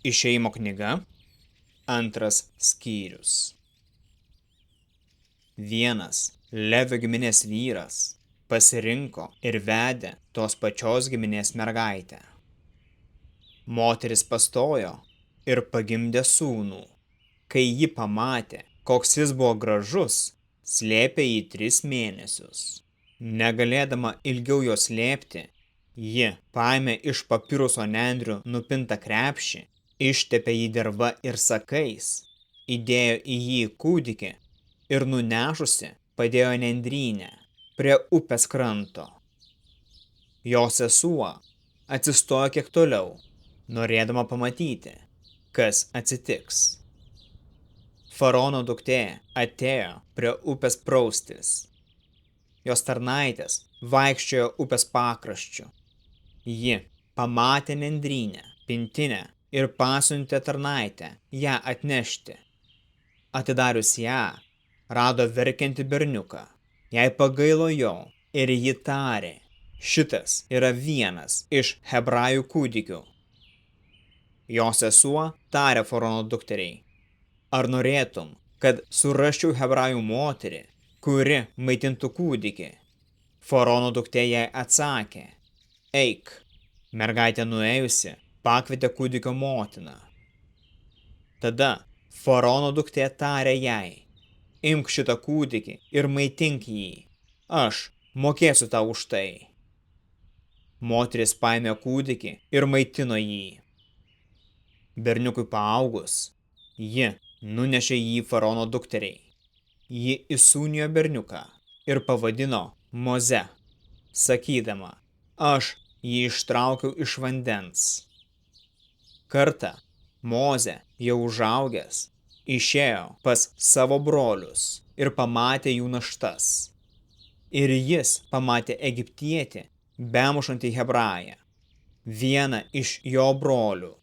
Išėjimo knyga, 2 skyrius. Vienas Levio giminės vyras pasirinko ir vedė tos pačios giminės mergaitę. Moteris pastojo ir pagimdė sūnų. Kai ji pamatė, koks jis buvo gražus, slėpė jį 3 mėnesius. Negalėdama ilgiau jo slėpti, ji paėmė iš papiruso nendrių nupintą krepšį, ištepė jį derva ir sakais, įdėjo į jį kūdikį ir nunešusi padėjo nendrynę prie upės kranto. Jo sesuo atsistojo kiek toliau, norėdama pamatyti, kas atsitiks. Faraono duktė atėjo prie upės praustis. Jos tarnaitės vaikščiojo upės pakraščiu. Ji pamatė nendrynę, pintinę ir pasiuntė tarnaitę ją atnešti. Atidarius ją, rado verkiantį berniuką. Jai pagailo jo ir ji tarė, šitas yra vienas iš hebrajų kūdikių. Jo sesuo tarė Faraono dukteriai, ar norėtum, kad surasčiau hebrajų moterį, kuri maitintų kūdikį? Faraono duktė jai atsakė, eik. Mergaitė nuėjusi pakvietė kūdikio motiną. Tada Faraono duktė tarė jai, imk šitą kūdikį ir maitink jį, aš mokėsiu tau už tai. Moteris paėmė kūdikį ir maitino jį. Berniukui paaugus, ji nunešė jį Faraono dukteriai. Ji įsūnijo berniuką ir pavadino Moze, sakydama, aš jį ištraukiau iš vandens. Kartą Moze, jau užaugęs, išėjo pas savo brolius ir pamatė jų naštas. Ir jis pamatė egiptietį, bemušantį hebrają, vieną iš jo brolių.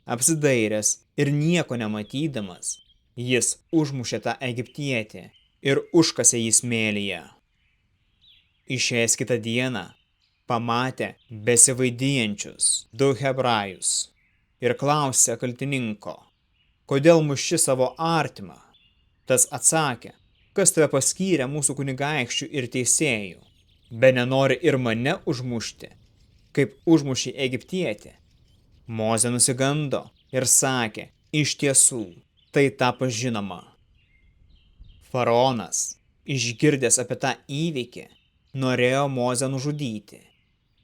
Apsidairęs ir nieko nematydamas, jis užmušė tą egiptietį ir užkasė jį smėlyje. Išėjęs kitą dieną, pamatė besivaidijančius 2 hebrajus ir klausė kaltininko, kodėl muši savo artimą? Tas atsakė, kas tave paskyrė mūsų kunigaikščių ir teisėjų, be nenori ir mane užmušti, kaip užmušė egiptietį. Mozė nusigando ir sakė, iš tiesų, tai tapo žinoma. Faraonas, išgirdęs apie tą įvykį, norėjo Mozę nužudyti,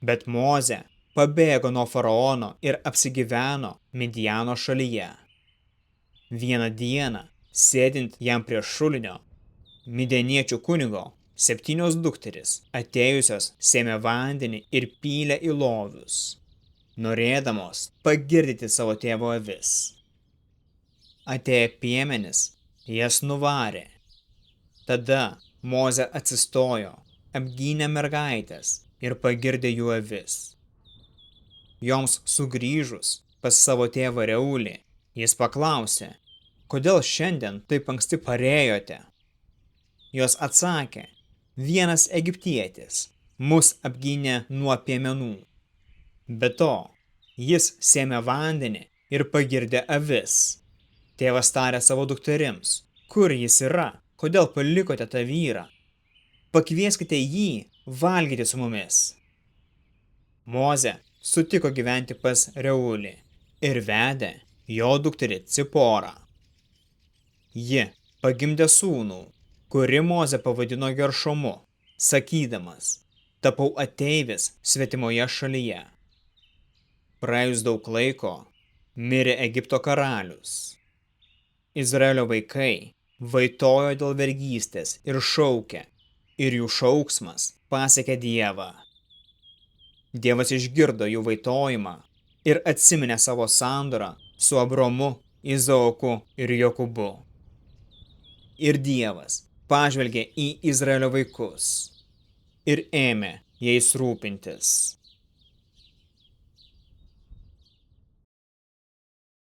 bet Mozė pabėgo nuo Faraono ir apsigyveno Midjano šalyje. Vieną dieną, sėdint jam prie šulinio, midjaniečių kunigo 7 dukterys atėjusios sėmė vandenį ir pylė į lovius, norėdamos pagirdyti savo tėvo avis. Atėję piemenys, jas nuvarė. Tada Mozė atsistojo, apgynė mergaitės ir pagirdė jų avis. Joms sugrįžus pas savo tėvą Reulį, jis paklausė, kodėl šiandien taip anksti parėjote? Jos atsakė, vienas egiptietis mus apgynė nuo piemenų. Be to, jis sėmė vandenį ir pagirdė avis. Tėvas tarė savo dukterims, kur jis yra, kodėl palikote tą vyrą? Pakvieskite jį valgyti su mumis. Mozė sutiko gyventi pas Reulį ir vedė jo dukterį Ciporą. Ji pagimdė sūnų, kurį Mozė pavadino Geršomu, sakydamas, tapau ateivis svetimoje šalyje. Praėjus daug laiko, mirė Egipto karalius. Izraelio vaikai vaitojo dėl vergystės ir šaukė, ir jų šauksmas pasiekė Dievą. Dievas išgirdo jų vaitojimą ir atsiminė savo sandorą su Abraomu, Izaoku ir Jokūbu. Ir Dievas pažvelgė į Izraelio vaikus ir ėmė jais rūpintis.